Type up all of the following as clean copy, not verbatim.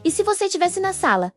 E se você estivesse na sala?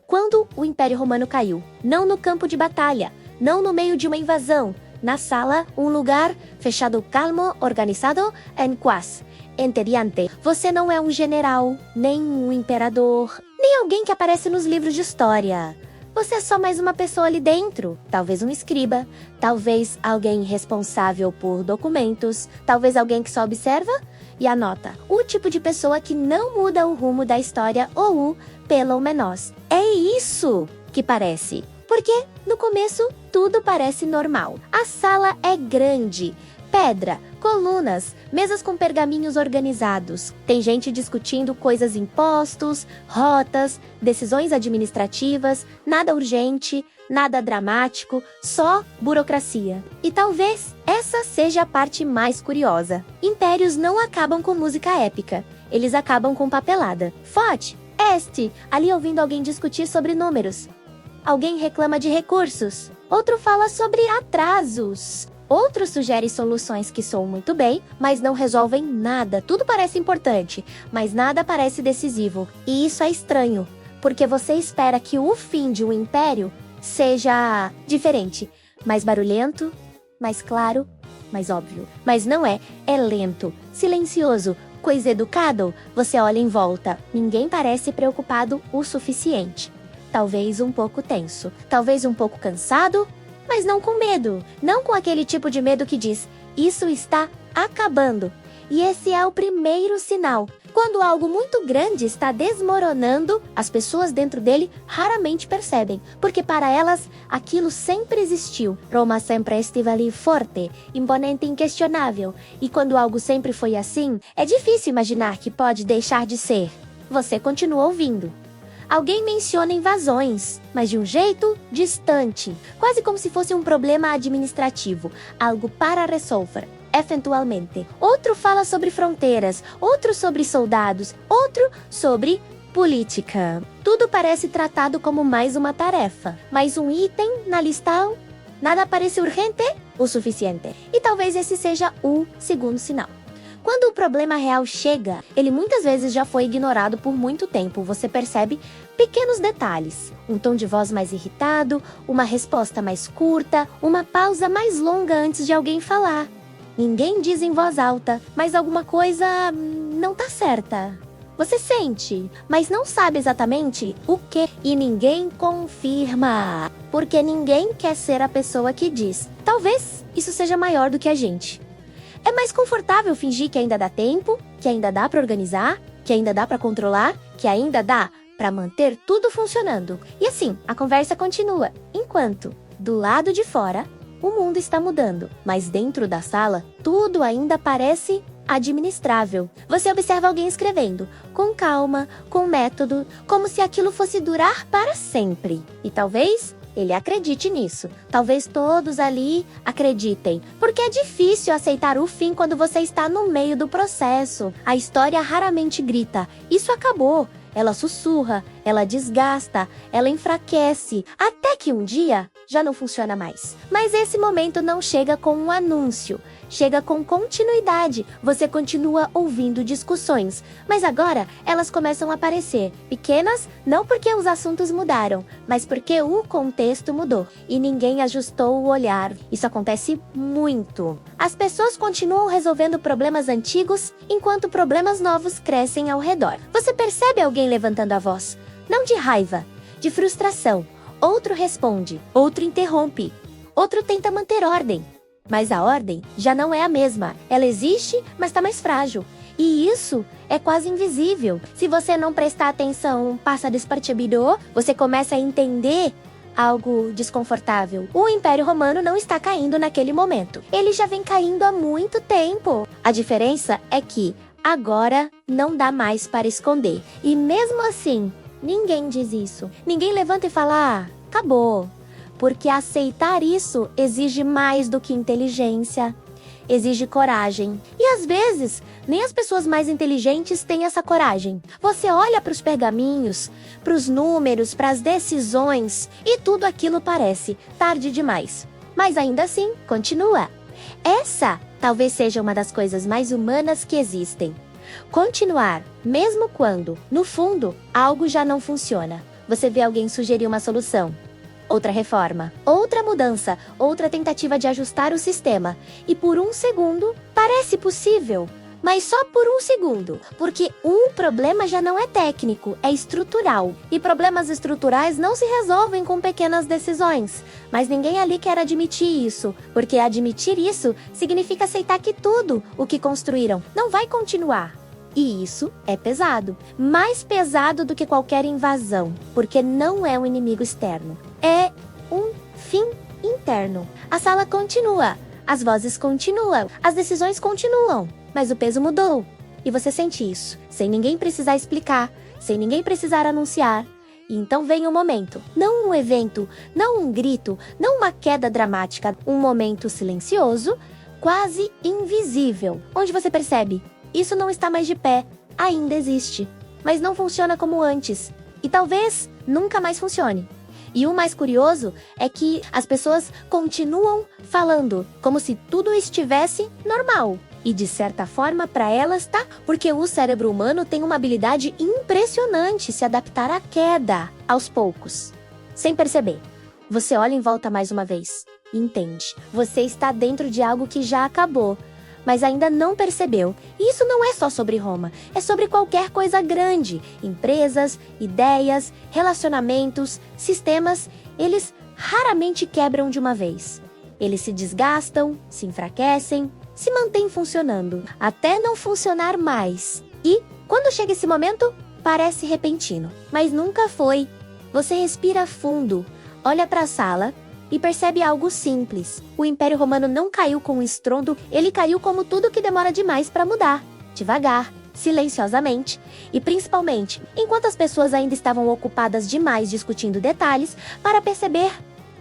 Quando o Império Romano caiu? Não no campo de batalha, não no meio de uma invasão. Na sala, um lugar fechado, calmo, organizado, en paz, entediante. Você não é um general, nem um imperador, nem alguém que aparece nos livros de história. Você é só mais uma pessoa ali dentro. Talvez um escriba, talvez alguém responsável por documentos, talvez alguém que só observa e anota. O tipo de pessoa que não muda o rumo da história ou o pelo menos. É isso que parece. Porque, no começo, tudo parece normal. A sala é grande. Pedra, colunas, mesas com pergaminhos organizados. Tem gente discutindo coisas impostos, rotas, decisões administrativas, nada urgente, nada dramático, só burocracia. E talvez essa seja a parte mais curiosa. Impérios não acabam com música épica. Eles acabam com papelada. Fote, este, ali ouvindo alguém discutir sobre números. Alguém reclama de recursos. Outro fala sobre atrasos. Outro sugere soluções que soam muito bem, mas não resolvem nada. Tudo parece importante, mas nada parece decisivo. E isso é estranho, porque você espera que o fim de um império seja diferente, mais barulhento, mais claro, mais óbvio. Mas não é. É lento, silencioso, coisa educado. Você olha em volta. Ninguém parece preocupado o suficiente. Talvez um pouco tenso, talvez um pouco cansado, mas não com medo. Não com aquele tipo de medo que diz, isso está acabando. E esse é o primeiro sinal. Quando algo muito grande está desmoronando, as pessoas dentro dele raramente percebem, porque para elas aquilo sempre existiu. Roma sempre esteve ali forte, imponente e inquestionável. E quando algo sempre foi assim, é difícil imaginar que pode deixar de ser. Você continua ouvindo. Alguém menciona invasões, mas de um jeito distante, quase como se fosse um problema administrativo, algo para resolver, eventualmente. Outro fala sobre fronteiras, outro sobre soldados, outro sobre política. Tudo parece tratado como mais uma tarefa, mais um item na lista. Nada parece urgente o suficiente. E talvez esse seja o segundo sinal. Quando o problema real chega, ele muitas vezes já foi ignorado por muito tempo. Você percebe pequenos detalhes. Um tom de voz mais irritado, uma resposta mais curta, uma pausa mais longa antes de alguém falar. Ninguém diz em voz alta, mas alguma coisa não tá certa. Você sente, mas não sabe exatamente o que. E ninguém confirma, porque ninguém quer ser a pessoa que diz. Talvez isso seja maior do que a gente. É mais confortável fingir que ainda dá tempo, que ainda dá para organizar, que ainda dá para controlar, que ainda dá para manter tudo funcionando. E assim, a conversa continua, enquanto, do lado de fora, o mundo está mudando, mas dentro da sala, tudo ainda parece administrável. Você observa alguém escrevendo, com calma, com método, como se aquilo fosse durar para sempre. E talvez ele acredite nisso. Talvez todos ali acreditem. Porque é difícil aceitar o fim quando você está no meio do processo. A história raramente grita, isso acabou. Ela sussurra, ela desgasta, ela enfraquece, até que um dia já não funciona mais. Mas esse momento não chega com um anúncio, chega com continuidade. Você continua ouvindo discussões, mas agora elas começam a aparecer. Pequenas, não porque os assuntos mudaram, mas porque o contexto mudou e ninguém ajustou o olhar. Isso acontece muito. As pessoas continuam resolvendo problemas antigos enquanto problemas novos crescem ao redor. Você percebe alguém levantando a voz, não de raiva, de frustração. Outro responde, outro interrompe, outro tenta manter ordem. Mas a ordem já não é a mesma. Ela existe, mas está mais frágil. E isso é quase invisível. Se você não prestar atenção, passa despercebido, você começa a entender algo desconfortável. O Império Romano não está caindo naquele momento. Ele já vem caindo há muito tempo. A diferença é que agora não dá mais para esconder. E mesmo assim, ninguém diz isso. Ninguém levanta e fala, acabou. Porque aceitar isso exige mais do que inteligência, exige coragem. E às vezes, nem as pessoas mais inteligentes têm essa coragem. Você olha para os pergaminhos, para os números, para as decisões, e tudo aquilo parece tarde demais. Mas ainda assim, continua. Essa talvez seja uma das coisas mais humanas que existem. Continuar, mesmo quando, no fundo, algo já não funciona. Você vê alguém sugerir uma solução, outra reforma, outra mudança, outra tentativa de ajustar o sistema. E por um segundo, parece possível. Mas só por um segundo, porque o problema já não é técnico, é estrutural. E problemas estruturais não se resolvem com pequenas decisões. Mas ninguém ali quer admitir isso, porque admitir isso significa aceitar que tudo o que construíram não vai continuar. E isso é pesado. Mais pesado do que qualquer invasão, porque não é um inimigo externo. É um fim interno. A sala continua, as vozes continuam, as decisões continuam. Mas o peso mudou. E você sente isso, sem ninguém precisar explicar, sem ninguém precisar anunciar. E então vem o momento. Não um evento, não um grito, não uma queda dramática. Um momento silencioso, quase invisível. Onde você percebe, isso não está mais de pé, ainda existe. Mas não funciona como antes. E talvez nunca mais funcione. E o mais curioso é que as pessoas continuam falando, como se tudo estivesse normal. E de certa forma para elas tá, porque o cérebro humano tem uma habilidade impressionante se adaptar à queda, aos poucos. Sem perceber. Você olha em volta mais uma vez e entende. Você está dentro de algo que já acabou, mas ainda não percebeu. E isso não é só sobre Roma, é sobre qualquer coisa grande. Empresas, ideias, relacionamentos, sistemas, eles raramente quebram de uma vez. Eles se desgastam, se enfraquecem, se mantém funcionando, até não funcionar mais. E, quando chega esse momento, parece repentino, mas nunca foi. Você respira fundo, olha para a sala e percebe algo simples. O Império Romano não caiu com um estrondo, ele caiu como tudo que demora demais para mudar. Devagar, silenciosamente e principalmente, enquanto as pessoas ainda estavam ocupadas demais discutindo detalhes para perceber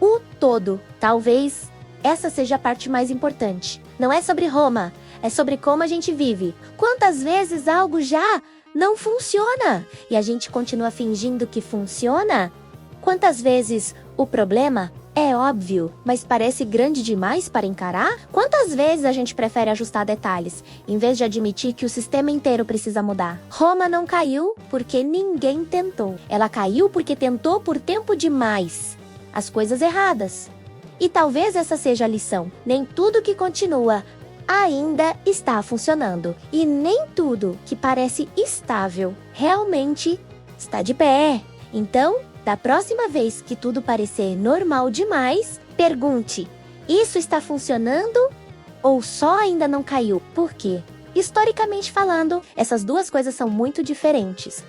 o todo. Talvez essa seja a parte mais importante. Não é sobre Roma, é sobre como a gente vive. Quantas vezes algo já não funciona e a gente continua fingindo que funciona? Quantas vezes o problema é óbvio, mas parece grande demais para encarar? Quantas vezes a gente prefere ajustar detalhes, em vez de admitir que o sistema inteiro precisa mudar? Roma não caiu porque ninguém tentou. Ela caiu porque tentou por tempo demais. As coisas erradas. E talvez essa seja a lição. Nem tudo que continua ainda está funcionando. E nem tudo que parece estável realmente está de pé. Então, da próxima vez que tudo parecer normal demais, pergunte: isso está funcionando ou só ainda não caiu? Por quê? Historicamente falando, essas duas coisas são muito diferentes.